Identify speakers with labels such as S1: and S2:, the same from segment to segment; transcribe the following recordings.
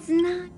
S1: It's not.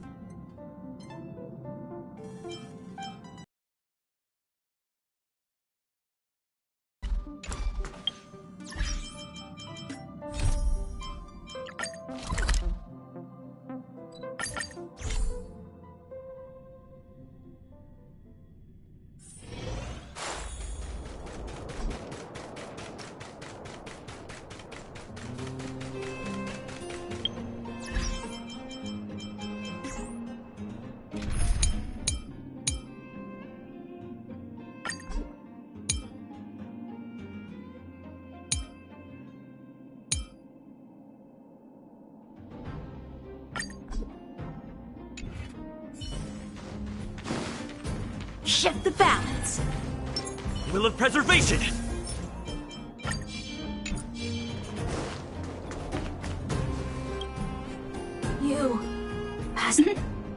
S2: Shift the balance.
S3: Will of preservation!
S2: You...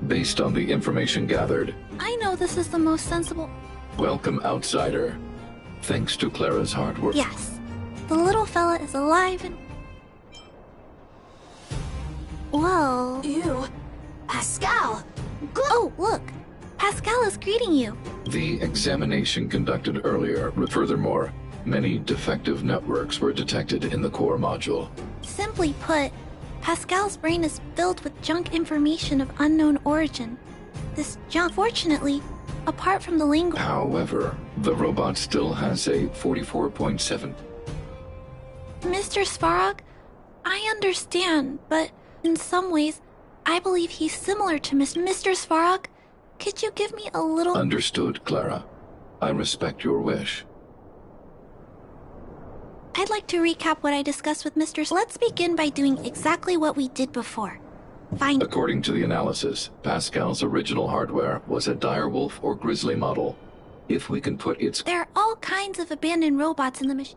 S4: Based on the information gathered,
S1: I know this is the most sensible.
S4: welcome, outsider. Thanks to Clara's hard work.
S1: Yes. The little fella is alive and... Well...
S2: You... Pascal! Good.
S1: Oh, look! Pascal is greeting you.
S4: The examination conducted earlier, furthermore, many defective networks were detected in the core module.
S1: Simply put, Pascal's brain is filled with junk information of unknown origin. This junk, fortunately, apart from the language...
S4: However, the robot still has a 44.7.
S1: Mr. Svarog, I understand, but in some ways, I believe he's similar to Mr. Svarog. Could you give me a little...
S4: Understood, Clara. I respect your wish.
S1: I'd like to recap what I discussed with Mr. Let's begin by doing exactly what we did before. Find...
S4: According to the analysis, Pascal's original hardware was a direwolf or grizzly model. If we can put its...
S1: There are all kinds of abandoned robots in the machine.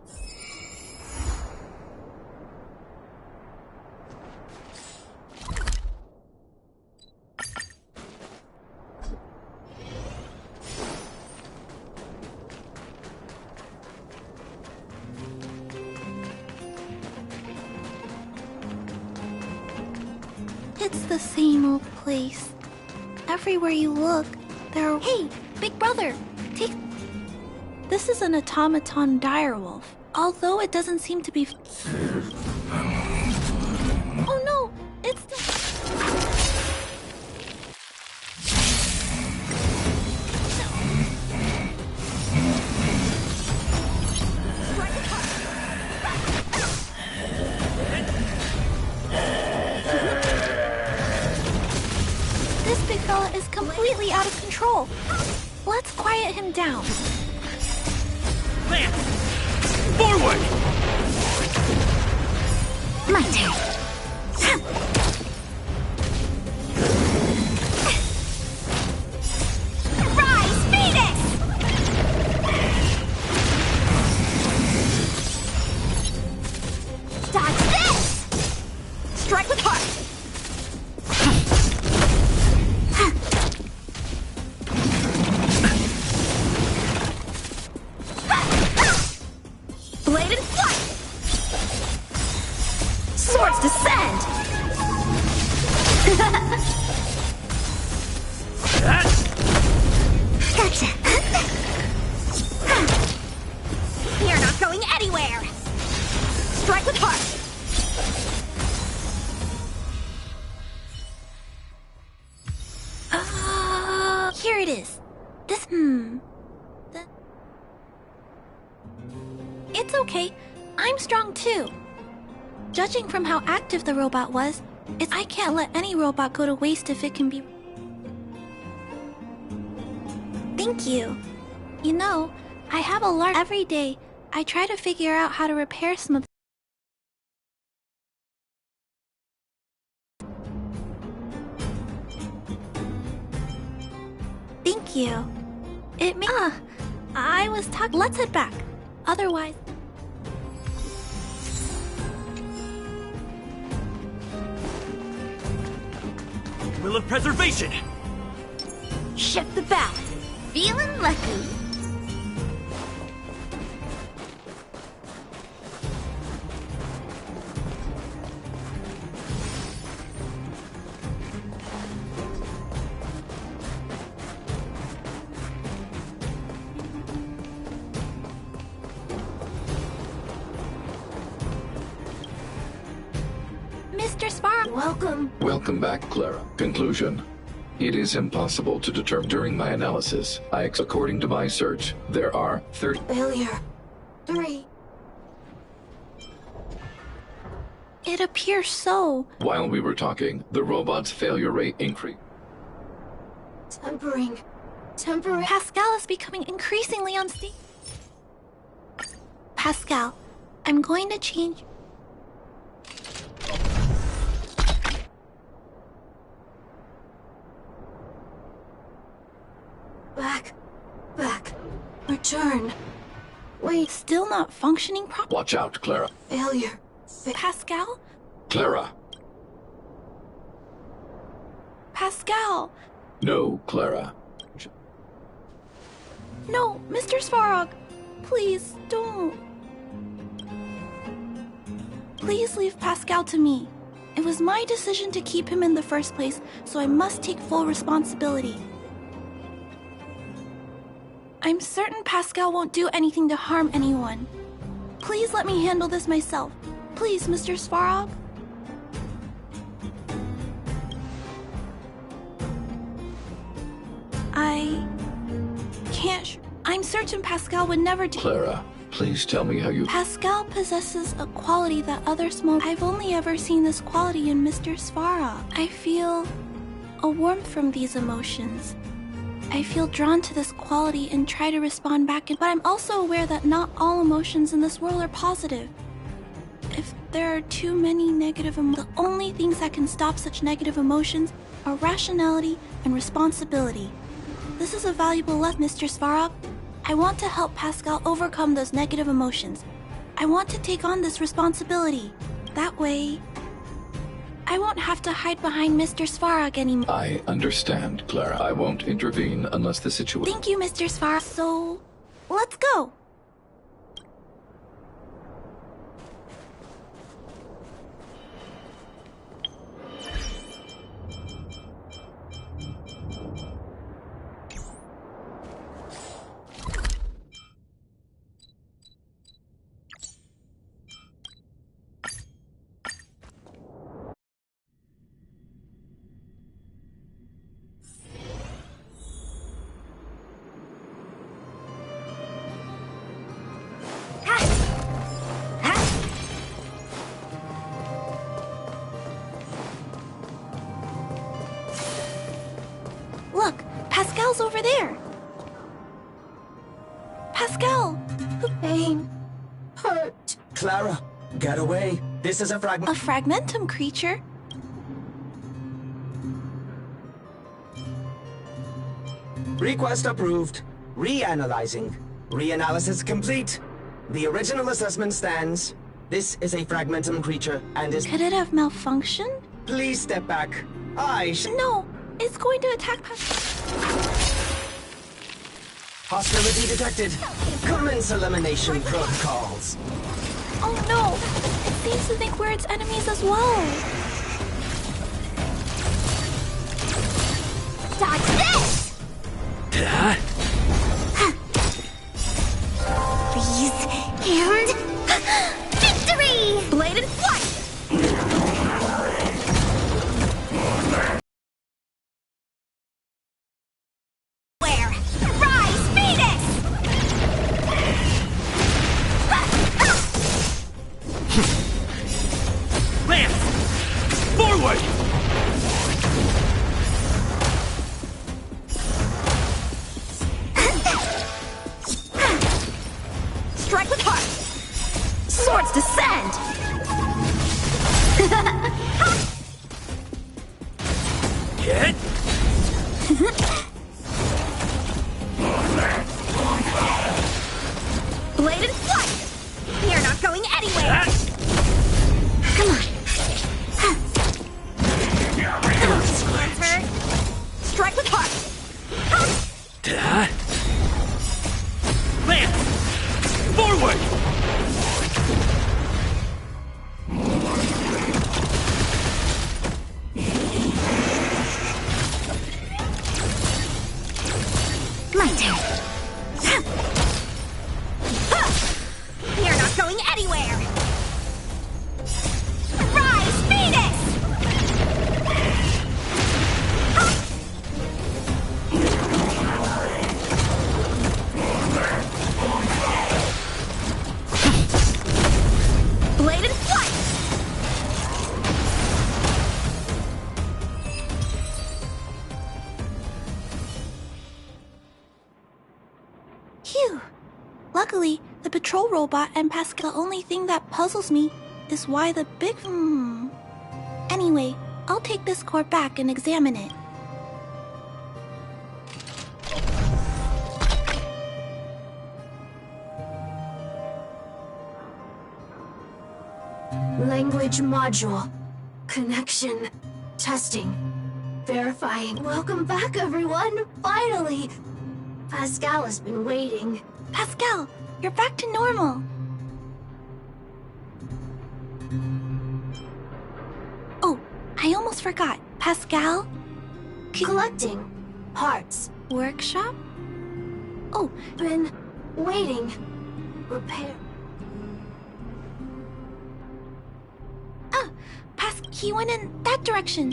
S1: It's the same old place. Everywhere you look, there are... Hey, big brother! Take... This is an automaton direwolf. Although it doesn't seem to be... Oh no! It's the... This big fella is completely out of control. Let's quiet him down.
S3: Lance! Forward!
S1: My turn.
S2: Rise, Phoenix! Dodge this! Strike with heart! Blade and flight! Swords descend! Gotcha! You're not going anywhere! Strike with heart!
S1: Here it is. This... It's okay. I'm strong too. Judging from how active the robot was, I can't let any robot go to waste if it can be... Thank you. You know, I have a large... Every day, I try to figure out how to repair some of... Thank you. It may... I was talking... Let's head back. Otherwise...
S3: Will of preservation!
S2: Shift the balance. Feeling lucky. Welcome.
S4: Welcome back, Clara. Conclusion. It is impossible to determine during my analysis. According to my search, there are 30...
S2: Failure. 3.
S1: It appears so.
S4: While we were talking, the robot's failure rate increased.
S2: Tempering.
S1: Pascal is becoming increasingly unstable. Pascal, I'm going to change...
S2: Back. Return. Wait.
S1: Still not functioning properly.
S4: Watch out, Clara.
S2: Failure.
S1: Pascal?
S4: Clara.
S1: Pascal!
S4: No, Clara.
S1: No, Mr. Svarog! Please, don't. Please leave Pascal to me. It was my decision to keep him in the first place, so I must take full responsibility. I'm certain Pascal won't do anything to harm anyone. Please let me handle this myself. Please, Mr. Svarog. I can't. I'm certain Pascal would never do.
S4: Clara, please tell me how you...
S1: Pascal possesses a quality that other small... I've only ever seen this quality in Mr. Svarog. I feel a warmth from these emotions. I feel drawn to this quality and try to respond back, but I'm also aware that not all emotions in this world are positive. If there are too many negative emotions, the only things that can stop such negative emotions are rationality and responsibility. This is a valuable lesson, Mr. Svarog. I want to help Pascal overcome those negative emotions. I want to take on this responsibility. That way, I won't have to hide behind Mr. Svarog anymore.
S4: I understand, Clara. I won't intervene unless the situation...
S1: Thank you, Mr. Svarog. So, let's go. Look, Pascal's over there. Pascal!
S2: Pain. Hurt.
S5: Clara, get away. This is a fragment.
S1: A fragmentum creature?
S5: Request approved. Reanalyzing. Reanalysis complete. The original assessment stands. This is a fragmentum creature and is...
S1: Could it have malfunctioned?
S5: Please step back.
S1: No, it's going to attack Pascal.
S5: Hostility detected. Commence elimination protocols.
S1: Oh no! It seems to think we're its enemies as well.
S2: Dodge this! Freeze and victory! Blade and flight! Where? Rise, Phoenix!
S3: Lance! Forward!
S2: Strike with heart! Swords descend!
S3: Get!
S2: Blade and flight! You're not going anywhere!
S3: That!
S2: Come on! Swords hurt! Strike with heart!
S3: Lance! Forward!
S2: My turn! You're not going anywhere! Rise, Phoenix!
S1: Phew! Luckily, the patrol robot and Pascal. The only thing that puzzles me is why the big. Anyway, I'll take this core back and examine it.
S6: Language module. Connection. Testing. Verifying. Welcome back, everyone! Finally! Pascal has been waiting.
S1: Pascal, you're back to normal. Oh, I almost forgot. Pascal?
S6: Collecting. Parts.
S1: Workshop? Oh,
S6: Been waiting. Repair.
S1: he went in that direction.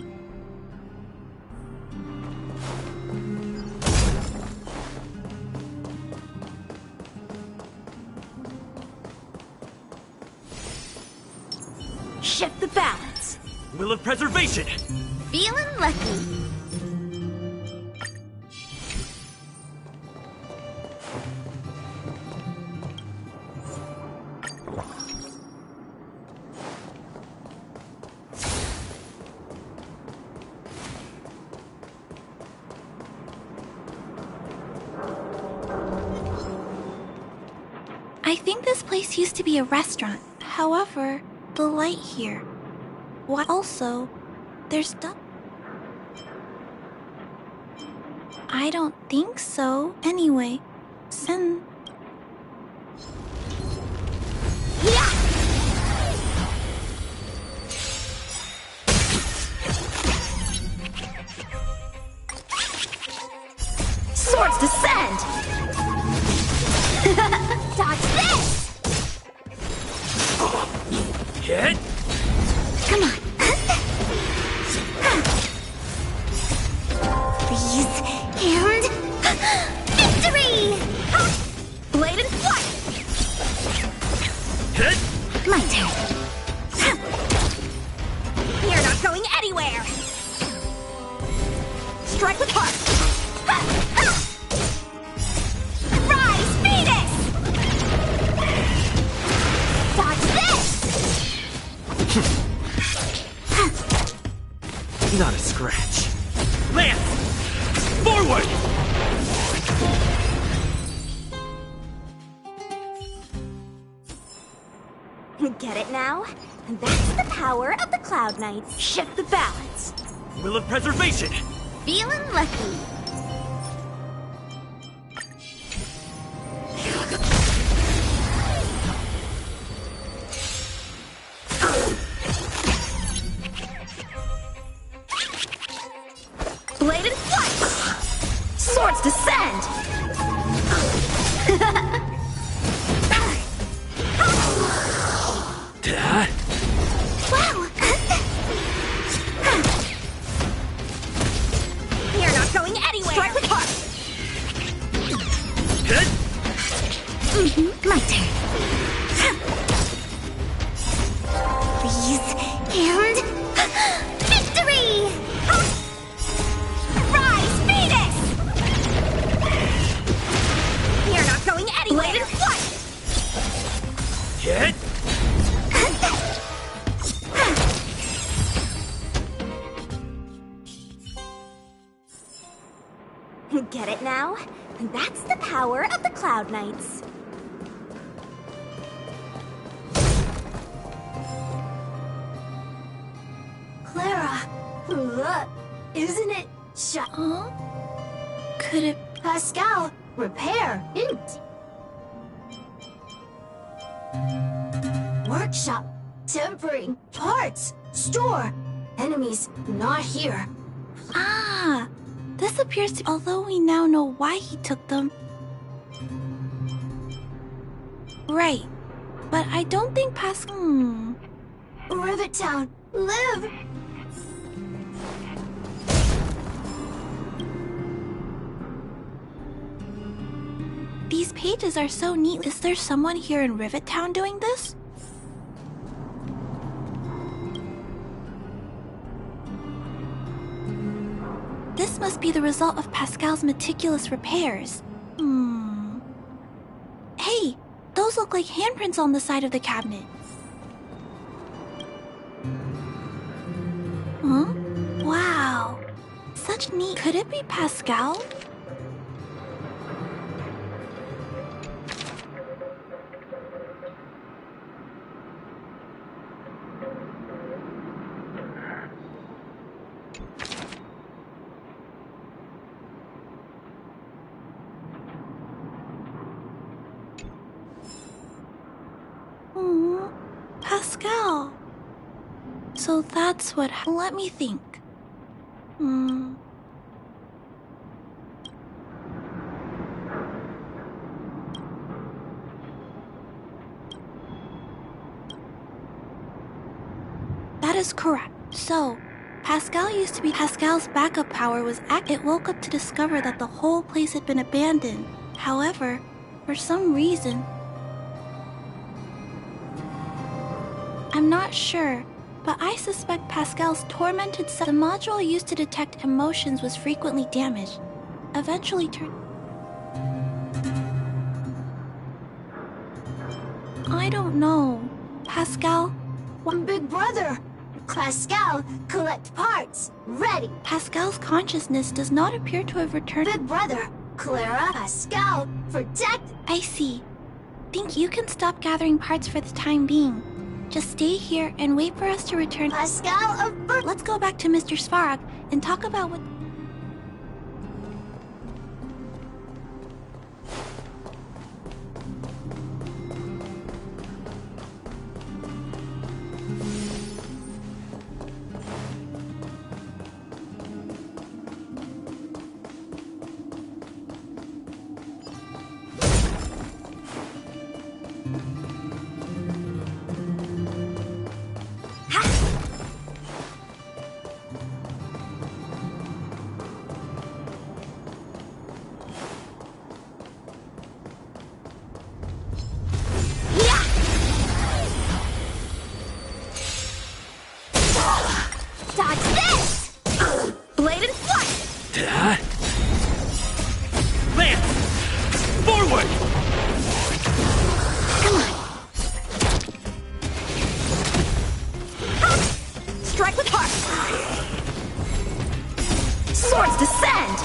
S2: Shift the balance.
S3: Will of preservation!
S2: Feeling lucky.
S1: I think this place used to be a restaurant. However, the light here. Why? Also, there's I don't think so. Anyway, Sen.
S2: Swords descend! Dodge this!
S3: Hit!
S2: Come on. Freeze and victory! Blade and flight!
S3: Hit!
S2: My turn. You're not going anywhere! Strike with heart! Rise, Venus! Dodge this!
S3: Not a scratch. Lance! Forward!
S2: Get it now? And that's the power of the Cloud Knights. Shift the balance.
S3: Will of preservation!
S2: Feeling lucky. Blade and flight! Swords descend!
S3: Da?
S2: Wow! You're not going anywhere! Strike with heart!
S3: Hit!
S2: My turn. Freeze and victory! Rise, Venus! You're not going anywhere! Blade and flight!
S3: Hit!
S2: Get it now? And that's the power of the Cloud Knights.
S6: Clara! Look! Isn't it
S1: Huh? Could it?
S6: Pascal! Repair! Workshop! Tempering! Parts! Store! Enemies not here.
S1: Ah! This appears to. Although we now know why he took them. Right. But I don't think Pascal.
S6: Rivet Town! Live!
S1: These pages are so neat. Is there someone here in Rivet Town doing this? This must be the result of Pascal's meticulous repairs. Those look like handprints on the side of the cabinet. Huh? Wow. Such neat. Could it be Pascal? Pascal. So that's what. Let me think. That is correct. So, Pascal used to be. Pascal's backup power was It woke up to discover that the whole place had been abandoned. However, for some reason, I'm not sure, but I suspect Pascal's tormented self. The module used to detect emotions was frequently damaged. Eventually turned. I don't know. Pascal?
S6: Big brother! Pascal, collect parts. Ready.
S1: Pascal's consciousness does not appear to have returned.
S6: Big brother, Clara, Pascal, protect.
S1: I see. Think you can stop gathering parts for the time being. Just stay here and wait for us to return.
S6: Pascal of Birth.
S1: Let's go back to Mr. Svarog and talk about what...
S2: Dodge this! Blade and flight!
S3: Lance! Forward!
S2: Come on. Strike with heart! Swords descend!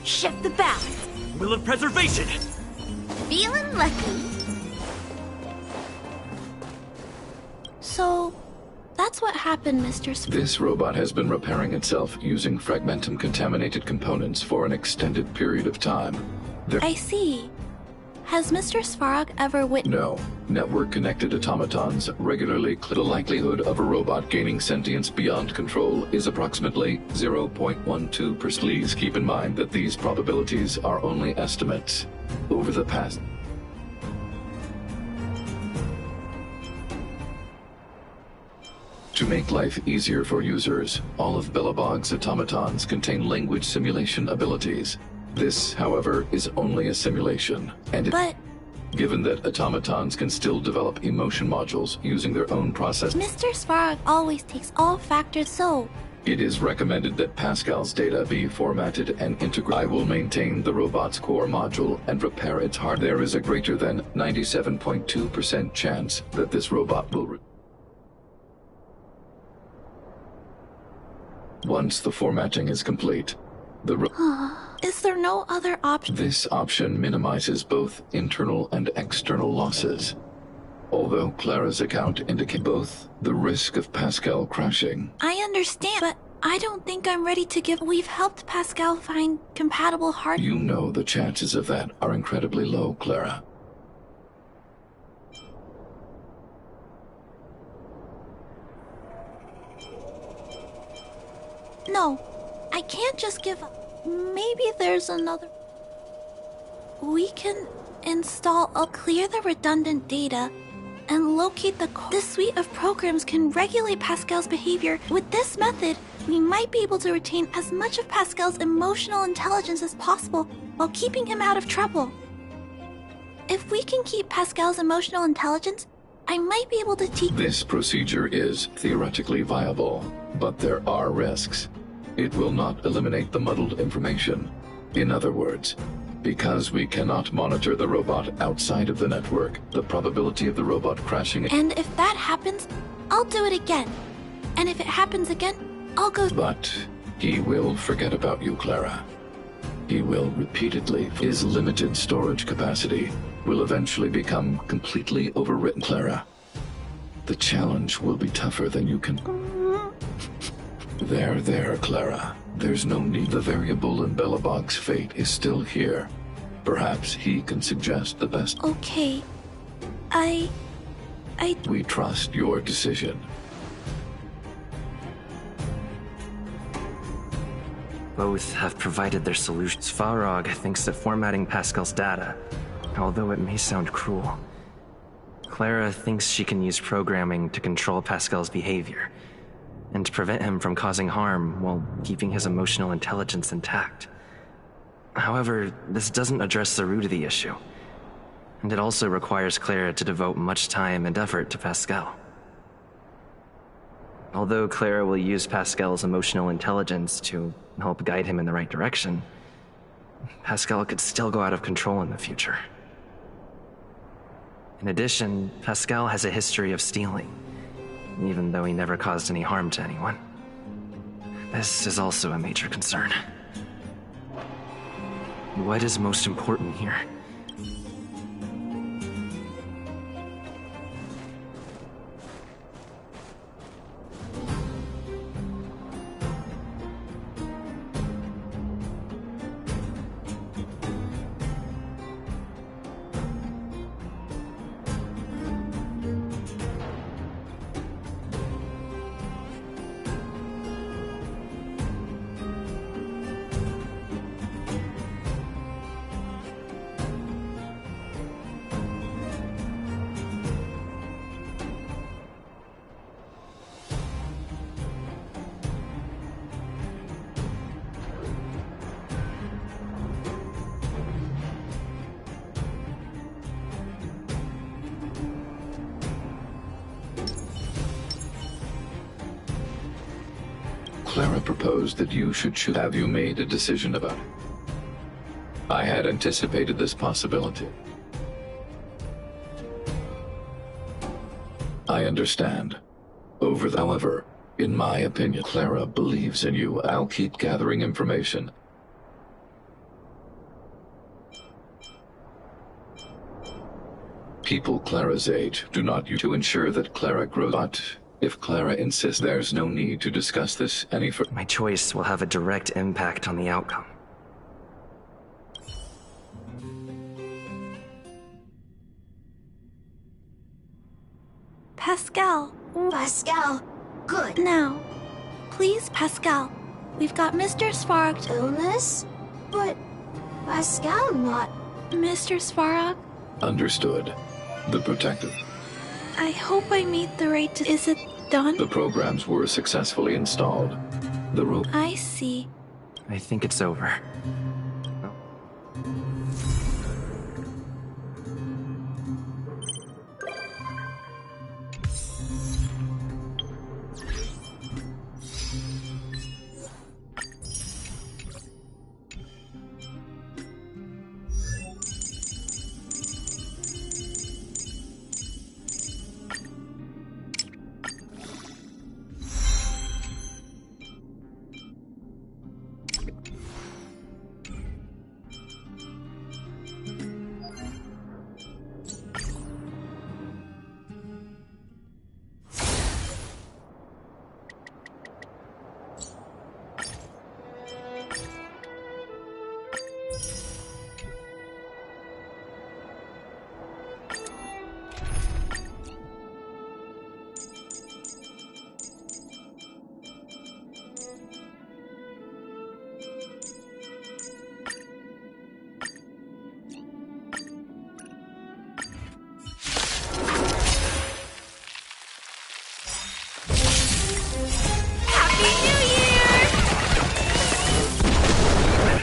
S2: Shift the balance.
S3: Will of preservation!
S2: Feeling lucky.
S1: So, that's what happened, Mr.
S4: This robot has been repairing itself using fragmentum-contaminated components for an extended period of time.
S1: I see. Has Mr. Svarog ever
S4: No. Network-connected automatons regularly the likelihood of a robot gaining sentience beyond control is approximately 0.12%. Please keep in mind that these probabilities are only estimates. Over the past... To make life easier for users, all of Belobog's automatons contain language simulation abilities. This, however, is only a simulation, and given that automatons can still develop emotion modules using their own process,
S1: Mr. Svarog always takes all factors, so...
S4: It is recommended that Pascal's data be formatted and integrated. I will maintain the robot's core module and repair its hardware. There is a greater than 97.2% chance that this robot will Once the formatting is complete,
S1: Is there no other option?
S4: This option minimizes both internal and external losses. Although Clara's account indicates both the risk of Pascal crashing.
S1: I understand, but I don't think I'm ready to give. We've helped Pascal find compatible hardware.
S4: You know the chances of that are incredibly low, Clara.
S1: No, I can't just give up. Maybe there's another. We can clear the redundant data and locate the This suite of programs can regulate Pascal's behavior. With this method, we might be able to retain as much of Pascal's emotional intelligence as possible while keeping him out of trouble. If we can keep Pascal's emotional intelligence, I might be able to teach.
S4: This procedure is theoretically viable, but there are risks. It will not eliminate the muddled information. In other words, because we cannot monitor the robot outside of the network, the probability of the robot crashing...
S1: And if that happens, I'll do it again. And if it happens again, I'll go...
S4: But he will forget about you, Clara. He will repeatedly... His limited storage capacity will eventually become completely overwritten, Clara. The challenge will be tougher than you can... There, Clara. There's no need. The variable in Belobog's fate is still here. Perhaps he can suggest the best...
S1: Okay.
S4: We trust your decision.
S7: Both have provided their solutions. Farog thinks that formatting Pascal's data, although it may sound cruel. Clara thinks she can use programming to control Pascal's behavior and to prevent him from causing harm while keeping his emotional intelligence intact. However, this doesn't address the root of the issue, and it also requires Clara to devote much time and effort to Pascal. Although Clara will use Pascal's emotional intelligence to help guide him in the right direction, Pascal could still go out of control in the future. In addition, Pascal has a history of stealing, even though he never caused any harm to anyone. This is also a major concern. What is most important here?
S4: Clara proposed that you should choose. Have you made a decision about it? I had anticipated this possibility. I understand. However, in my opinion, Clara believes in you. I'll keep gathering information. People Clara's age do not use to ensure that Clara grows. But if Clara insists, there's no need to discuss this any further.
S7: My choice will have a direct impact on the outcome.
S1: Pascal.
S6: Pascal, good.
S1: Now, please, Pascal. We've got Mr. Svarog.
S6: Illness? But Pascal not...
S1: Mr. Svarog?
S4: Understood. The protective.
S1: I hope I made the right Is it done?
S4: The programs were successfully installed. The
S1: I see.
S7: I think it's over.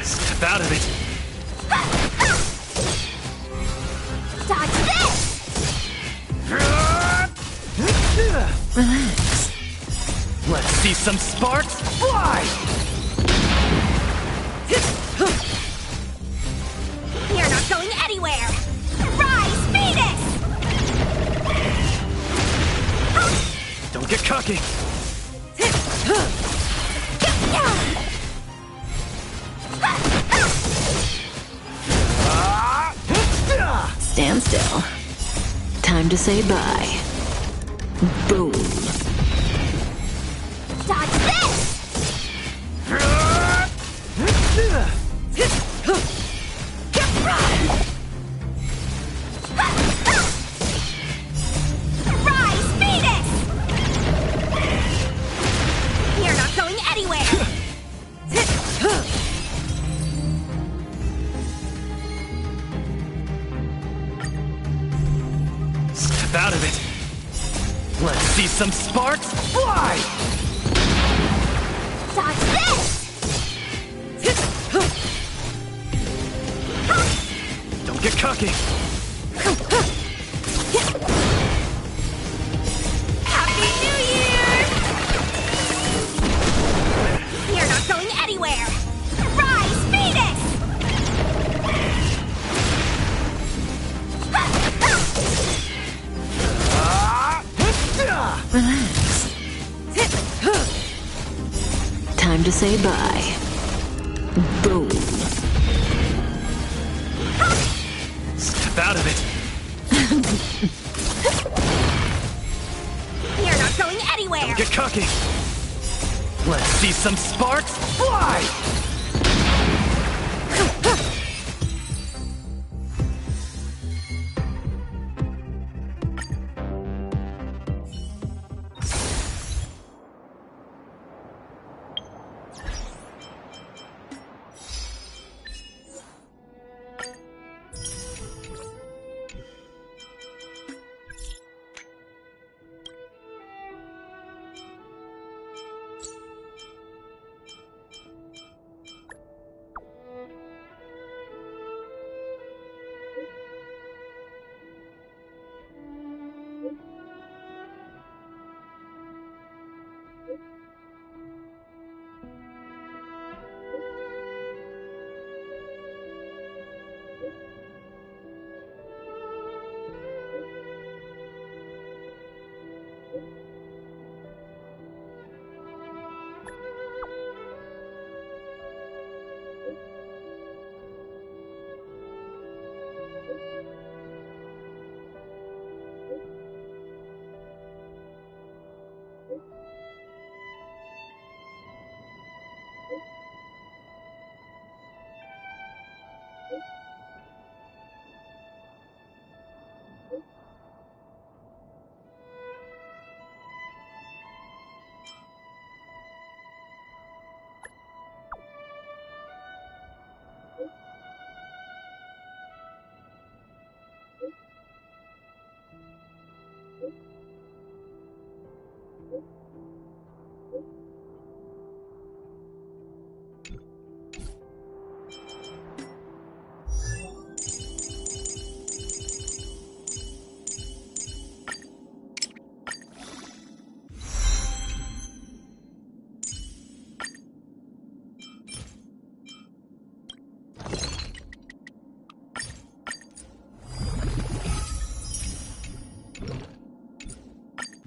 S3: Step out of it!
S2: Dodge this!
S3: Relax. Let's see some sparks fly!
S2: You're not going anywhere! Rise, Phoenix!
S3: Don't get cocky!
S8: Stand still. Time to say bye. Boom.
S2: Dodge this! Rise, Phoenix! You're not going anywhere!
S3: Step out of it! Let's see some sparks fly!
S2: Dodge this!
S3: Don't get cocky!
S2: Happy New Year! You're not going anywhere! Rise, Phoenix!
S8: Relax. Time to say bye. Boom.
S3: Step out of it!
S2: You're not going anywhere!
S3: Don't get cocky! Let's see some sparks fly!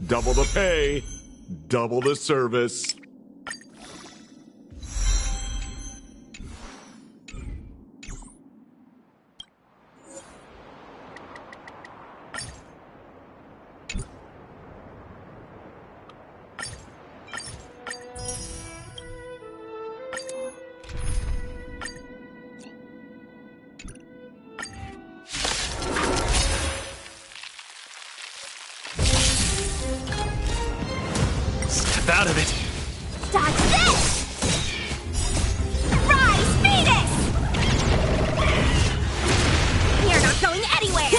S9: Double the pay, double the service.
S3: Out of it!
S2: Dodge this! Rise, Phoenix! You're not going anywhere!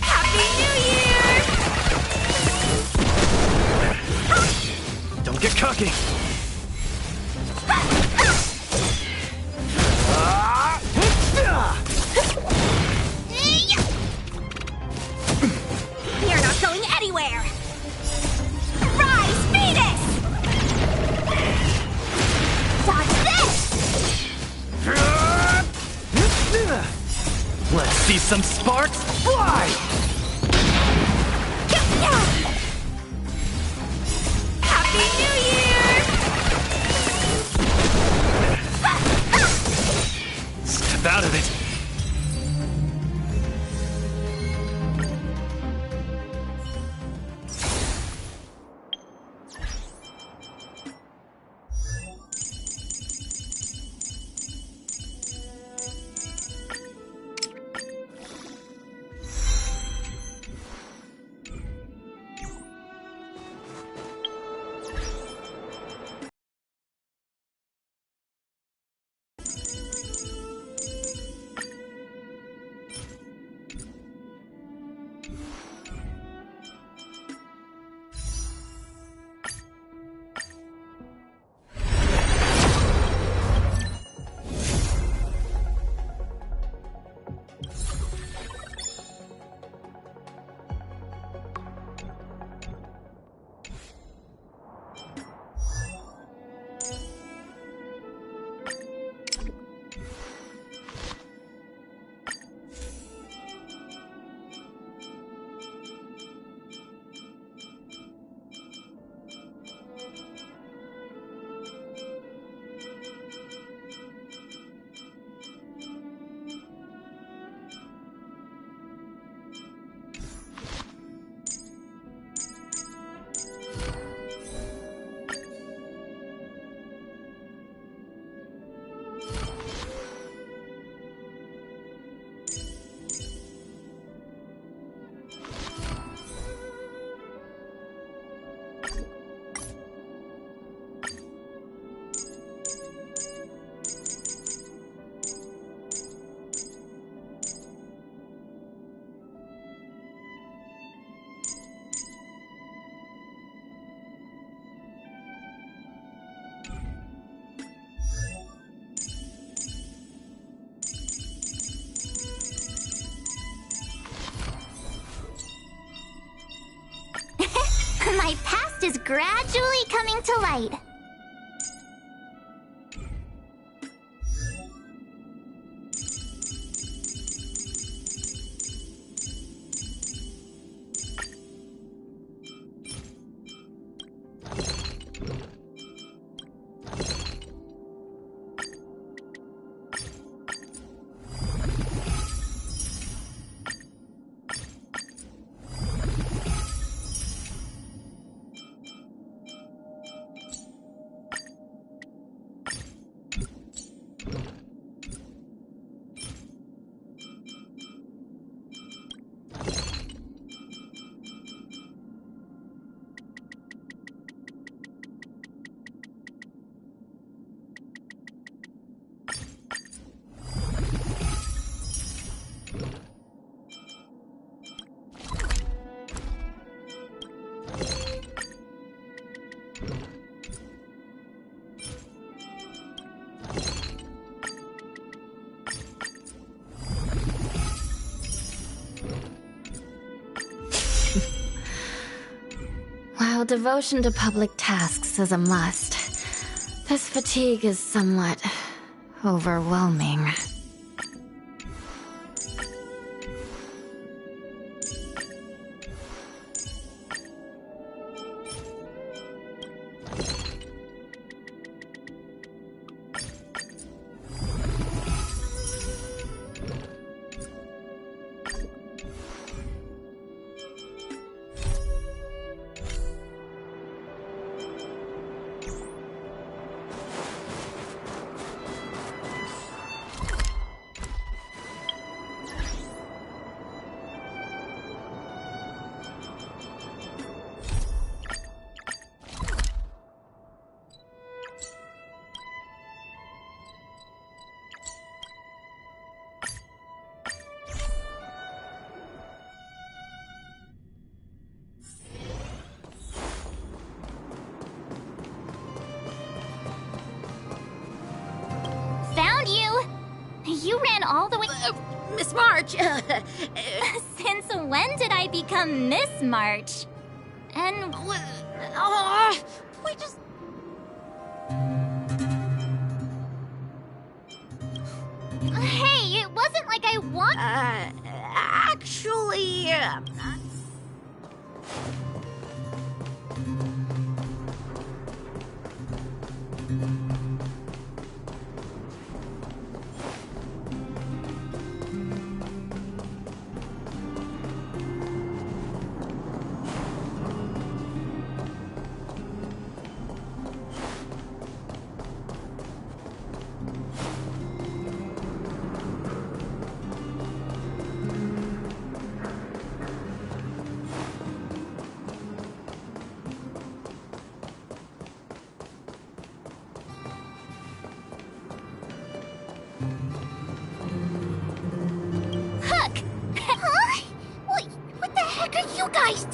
S2: Happy New Year!
S3: Don't get cocky! some sparks? Fly!
S2: Happy New Year!
S3: Step out of it.
S6: My past is gradually coming to light.
S8: While devotion to public tasks is a must, this fatigue is somewhat overwhelming.
S6: Found you! You ran all the way...
S2: Miss March!
S6: Since when did I become Miss March? And...
S2: we just...
S6: Hey, it wasn't like I want...
S2: actually, I'm not.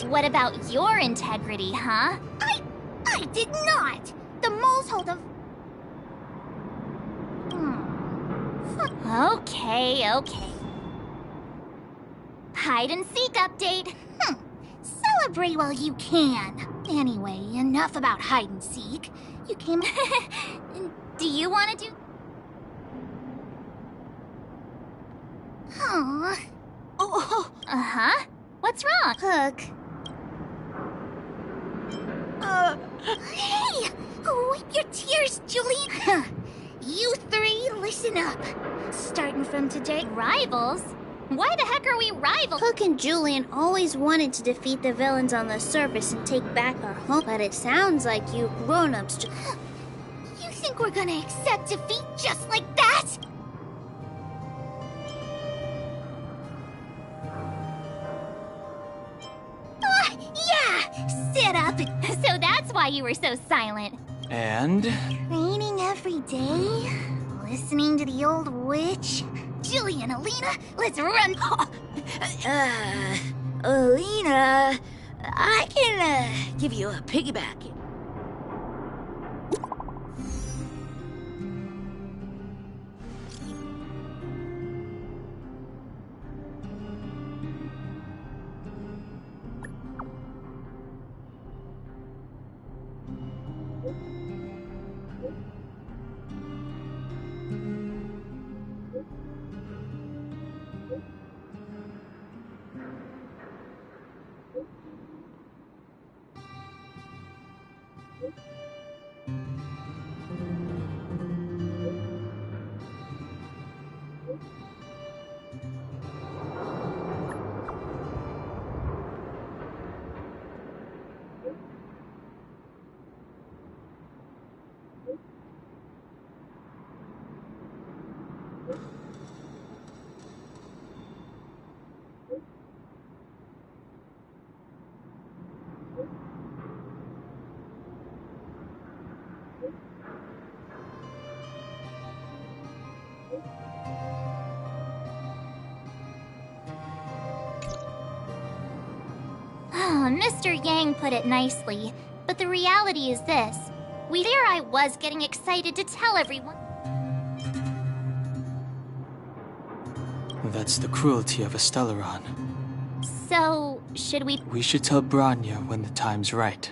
S6: What about your integrity, huh?
S10: I did not! The moles hold a...
S6: Okay. Hide and seek update.
S10: Celebrate while you can. Anyway, enough about hide and seek. You came...
S6: Do you want to do...
S10: Aww. Oh.
S6: Uh-huh. What's wrong?
S10: Hook. Hey! Wipe your tears, Julian! You three, listen up. Starting from today...
S6: Rivals? Why the heck are we rivals?
S10: Hook and Julian always wanted to defeat the villains on the surface and take back our home, but it sounds like you grown-ups... You think we're gonna accept defeat just like that? Yeah! Sit up!
S6: So that's why you were so silent.
S3: And?
S10: Training every day? Listening to the old witch? Jillian, Alina, let's run!
S2: Alina, I can, give you a piggyback.
S6: Mr. Yang put it nicely, but the reality is this. There I was getting excited to tell everyone.
S11: That's the cruelty of a Stellaron.
S6: So, should we...
S11: We should tell Branya when the time's right.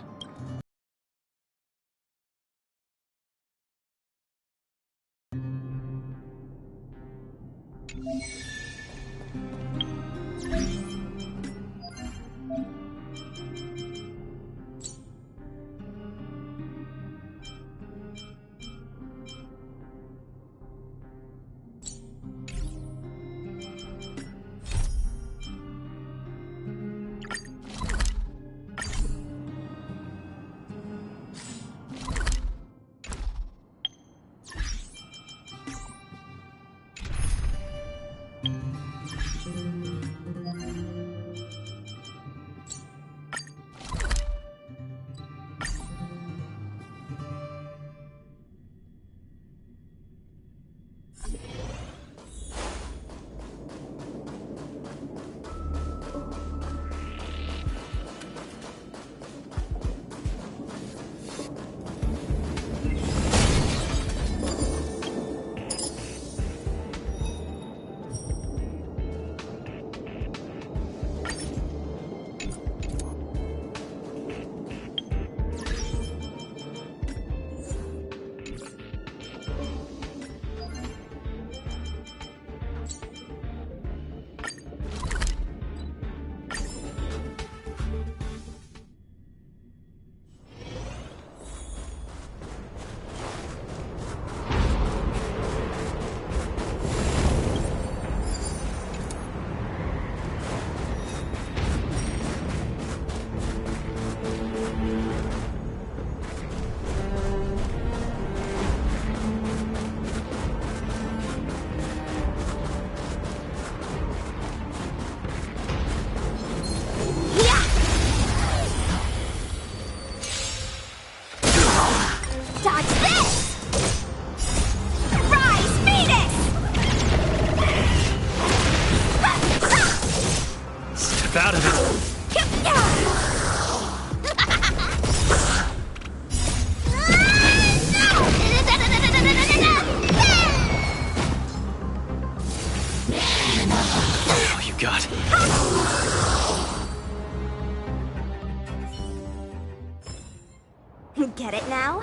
S2: Get it now?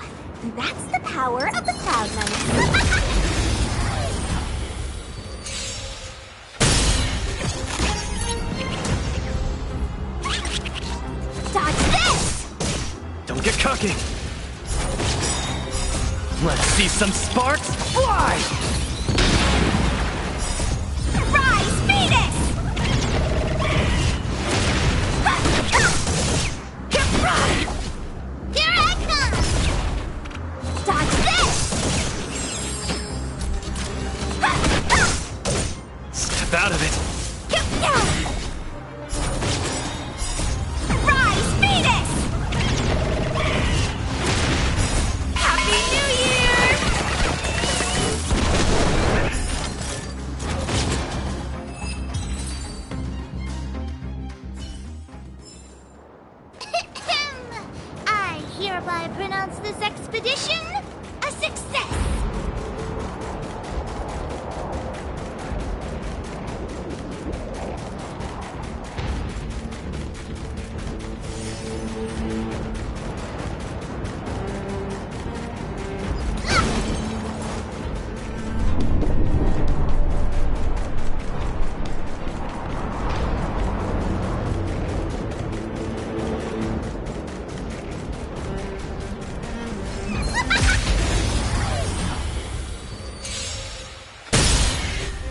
S2: That's the power of the Cloud Knights. Dodge this!
S3: Don't get cocky! Let's see some sparks fly!
S2: Rise, Phoenix!
S10: Here I come!
S2: Dodge this!
S3: Step out of it!
S2: Rise, Phoenix! Happy New Year!
S10: I hereby pronounce this expedition a success!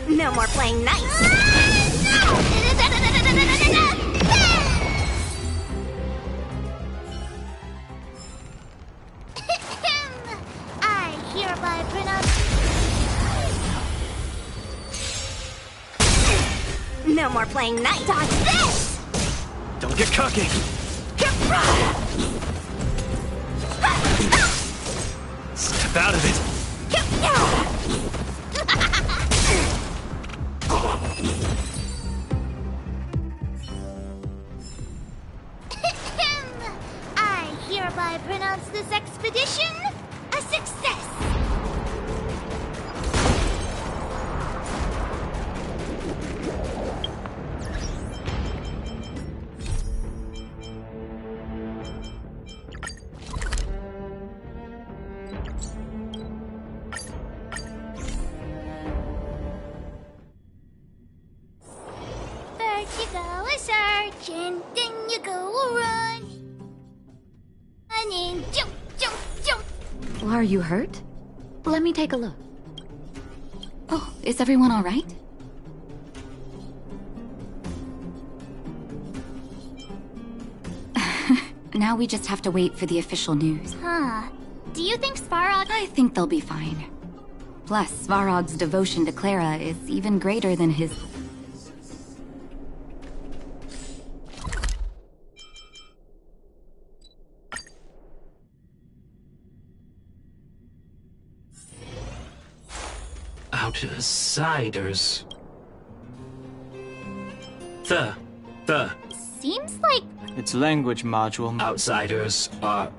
S2: No more playing nice.
S10: I hereby pronounce...
S2: No more playing nice. Dodge this!
S3: Don't get cocky! Step out of it!
S10: I hereby pronounce this expedition a success! First you go a-searching, then you go a-run. And then jump, jump, jump.
S12: Are you hurt? Let me take a look. Oh, is everyone all right? Now we just have to wait for the official news.
S6: Huh. Do you think Svarog...
S12: I think they'll be fine. Plus, Svarog's devotion to Clara is even greater than his...
S13: Outsiders. The.
S6: Seems like...
S11: Its language module.
S13: Outsiders are...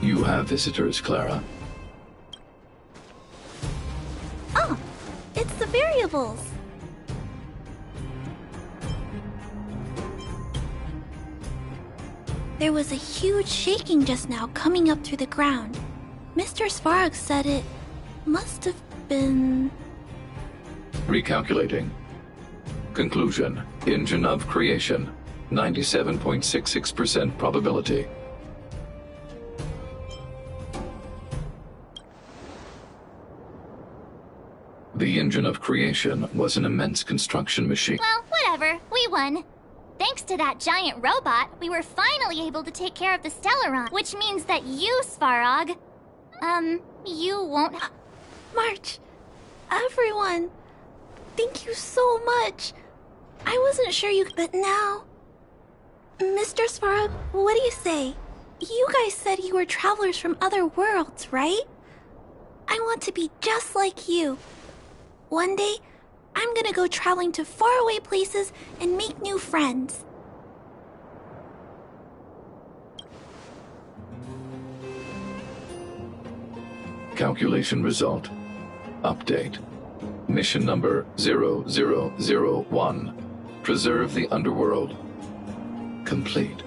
S4: You have visitors, Clara.
S1: Oh, it's the variables. There was a huge shaking just now coming up through the ground. Mr. Svarog said it must have been...
S4: Recalculating. Conclusion. Engine of creation. 97.66% probability. The engine of creation was an immense construction machine.
S6: Well, whatever. We won. Thanks to that giant robot, we were finally able to take care of the Stellaron, which means that you, Svarog, you won't...
S1: March, everyone, thank you so much. I wasn't sure you... But now... Mr. Svarog, what do you say? You guys said you were travelers from other worlds, right? I want to be just like you. One day, I'm gonna go traveling to faraway places and make new friends.
S4: Calculation result. Update. Mission number 0001. Preserve the underworld. Complete.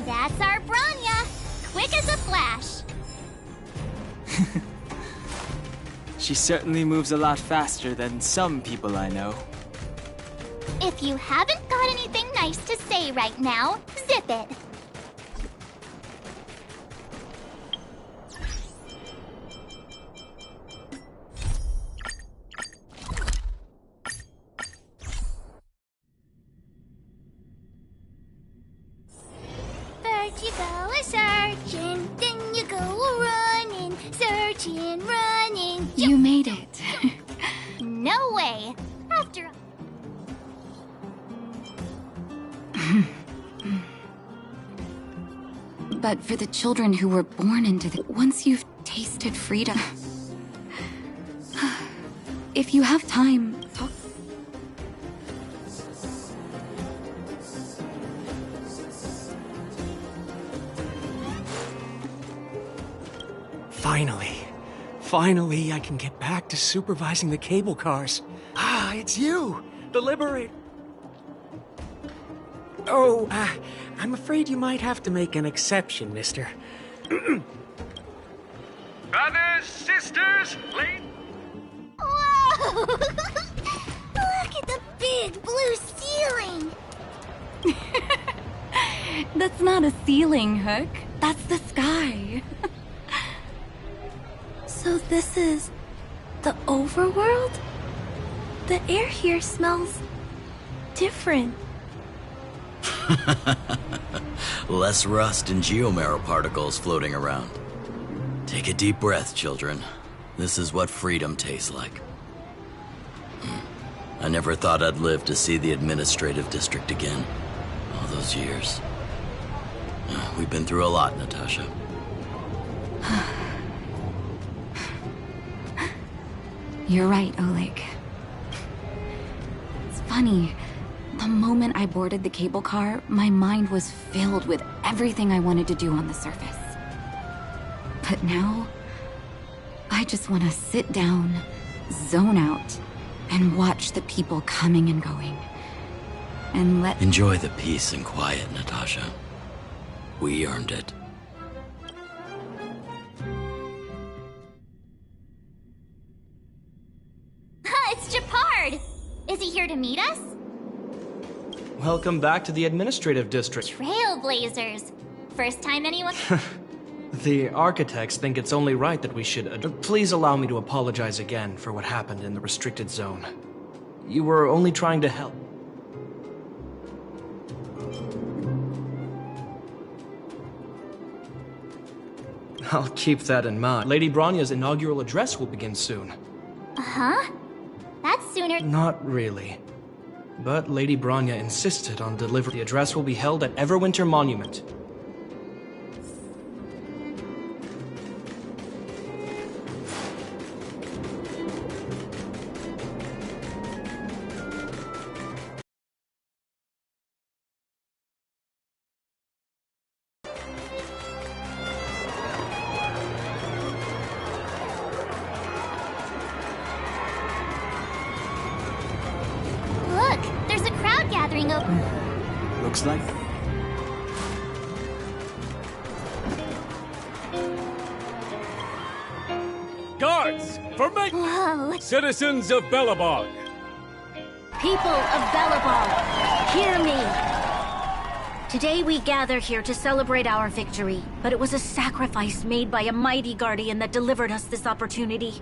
S6: That's our Bronya! Quick as a flash!
S11: She certainly moves a lot faster than some people I know.
S6: If you haven't got anything nice to say right now, zip it!
S10: First you go a-searching, then you go a-running, searching, running.
S12: You made it.
S6: No way! After all...
S12: But for the children who were born into the... Once you've tasted freedom... If you have time, talk...
S14: Finally, I can get back to supervising the cable cars. Ah, it's you, the Liberator. Oh, I'm afraid you might have to make an exception, mister.
S15: Brothers, sisters, ladies...
S10: Whoa! Look at the big blue ceiling!
S12: That's not a ceiling, Hook. That's the sky.
S1: So this is the overworld? The air here smells different.
S16: Less rust and geomarrow particles floating around. Take a deep breath, children. This is what freedom tastes like. I never thought I'd live to see the administrative district again. All those years. We've been through a lot, Natasha.
S12: You're right, Oleg. It's funny. The moment I boarded the cable car, my mind was filled with everything I wanted to do on the surface. But now, I just want to sit down, zone out, and watch the people coming and going. And let...
S16: Enjoy the peace and quiet, Natasha. We earned it.
S6: It's Japard! Is he here to meet us?
S3: Welcome back to the administrative district.
S6: Trailblazers. First time anyone...
S3: The architects think it's only right that we should... Please allow me to apologize again for what happened in the restricted zone. You were only trying to help. I'll keep that in mind. Lady Bronya's inaugural address will begin soon.
S6: Uh-huh? That's sooner...
S3: Not really. But Lady Bronya insisted on delivering. The address will be held at Everwinter Monument.
S11: Looks like.
S15: Guards, for me!
S6: Whoa.
S15: Citizens of Belobog,
S17: People of Belobog, hear me! Today we gather here to celebrate our victory, but it was a sacrifice made by a mighty guardian that delivered us this opportunity.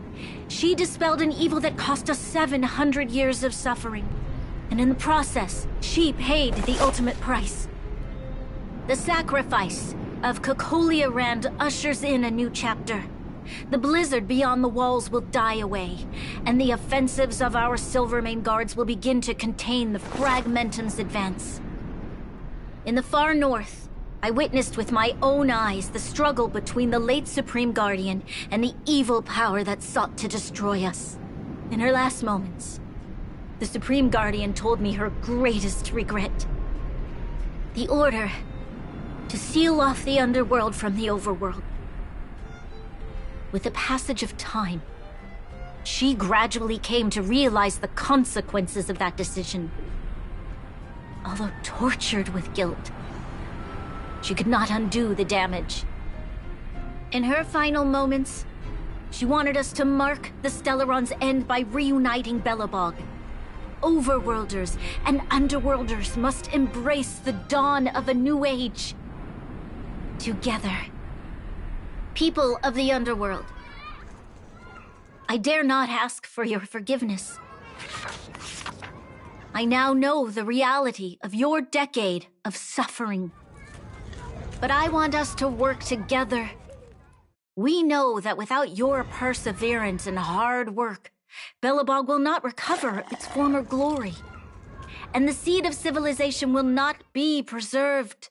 S17: She dispelled an evil that cost us 700 years of suffering. And in the process, she paid the ultimate price. The sacrifice of Cocolia Rand ushers in a new chapter. The blizzard beyond the walls will die away, and the offensives of our Silvermane guards will begin to contain the Fragmentum's advance. In the far north, I witnessed with my own eyes the struggle between the late Supreme Guardian and the evil power that sought to destroy us. In her last moments, the Supreme Guardian told me her greatest regret. The order to seal off the underworld from the overworld. With the passage of time, she gradually came to realize the consequences of that decision. Although tortured with guilt, she could not undo the damage. In her final moments, she wanted us to mark the Stellaron's end by reuniting Belobog. Overworlders and Underworlders must embrace the dawn of a new age. Together. People of the Underworld, I dare not ask for your forgiveness. I now know the reality of your decade of suffering. But I want us to work together. We know that without your perseverance and hard work, Belobog will not recover its former glory. And the seed of civilization will not be preserved.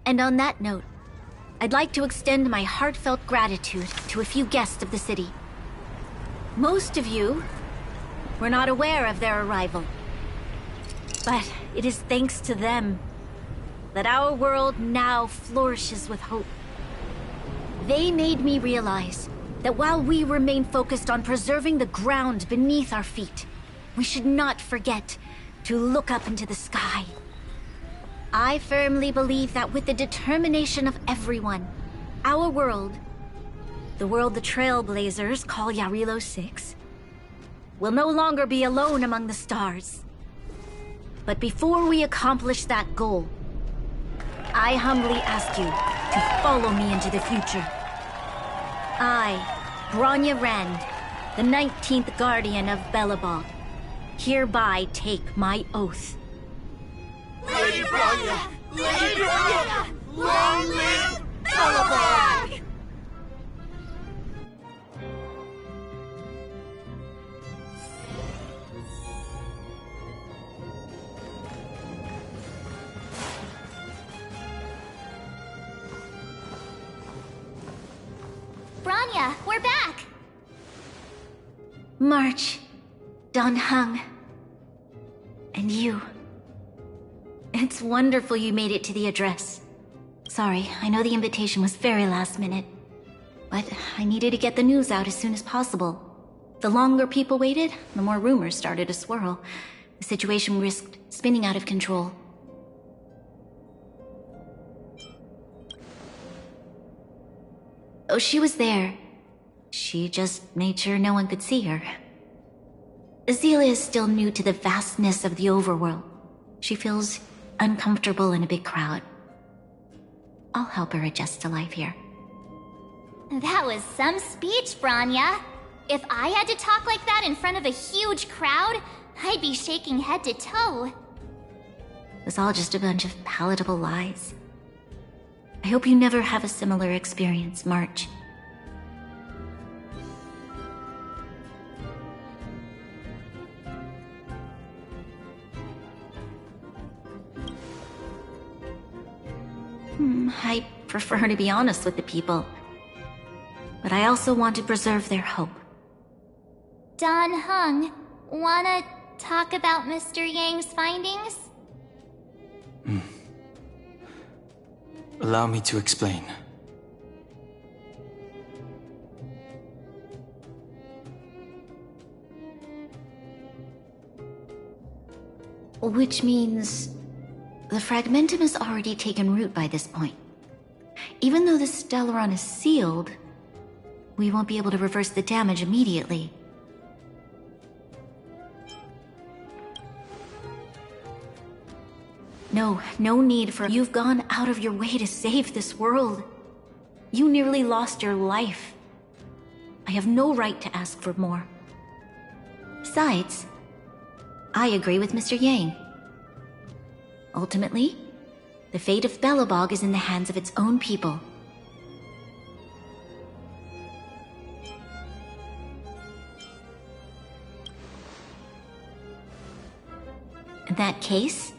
S17: And on that note, I'd like to extend my heartfelt gratitude to a few guests of the city. Most of you were not aware of their arrival. But it is thanks to them that our world now flourishes with hope. They made me realize that while we remain focused on preserving the ground beneath our feet, we should not forget to look up into the sky. I firmly believe that with the determination of everyone, our world, the world the Trailblazers call Yarilo 6, will no longer be alone among the stars. But before we accomplish that goal, I humbly ask you to follow me into the future. I, Bronya Rand, the 19th Guardian of Belobog, hereby take my oath.
S15: Lady Bronya! Lady Bronya! Long live Belobog!
S6: Bronya, we're back!
S17: March, Don Hung, and you. It's wonderful you made it to the address. Sorry, I know the invitation was very last minute, but I needed to get the news out as soon as possible. The longer people waited, the more rumors started to swirl. The situation risked spinning out of control. Oh, she was there. She just made sure no one could see her. Azila is still new to the vastness of the overworld. She feels uncomfortable in a big crowd. I'll help her adjust to life here.
S6: That was some speech, Bronya. If I had to talk like that in front of a huge crowd, I'd be shaking head to toe.
S17: It was all just a bunch of palatable lies. I hope you never have a similar experience, March. I prefer to be honest with the people. But I also want to preserve their hope.
S6: Don Hung, wanna talk about Mr. Yang's findings?
S11: Allow me to explain.
S12: Which means the fragmentum has already taken root by this point. Even though the Stellaron is sealed, we won't be able to reverse the damage immediately. No need for... You've gone out of your way to save this world. You nearly lost your life. I have no right to ask for more. Besides, I agree with Mr. Yang. Ultimately, the fate of Belobog is in the hands of its own people. In that case,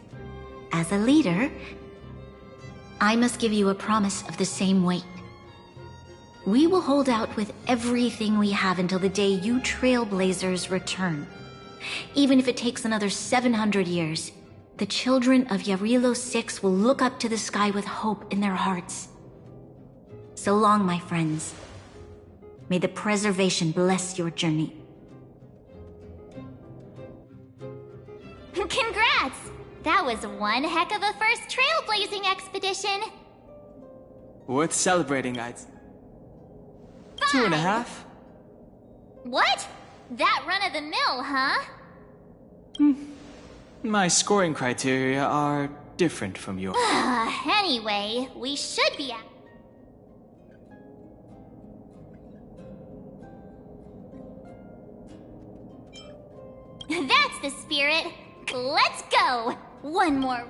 S12: as a leader, I must give you a promise of the same weight. We will hold out with everything we have until the day you Trailblazers return. Even if it takes another 700 years, the children of Yarilo 6 will look up to the sky with hope in their hearts. So long, my friends. May the preservation bless your journey.
S6: Congrats! That was one heck of a first trailblazing expedition.
S11: Worth celebrating, I'd... 2.5?
S6: What? That run-of-the-mill, huh?
S11: My scoring criteria are different from yours.
S6: Anyway, we should be at... That's the spirit. Let's go! One more...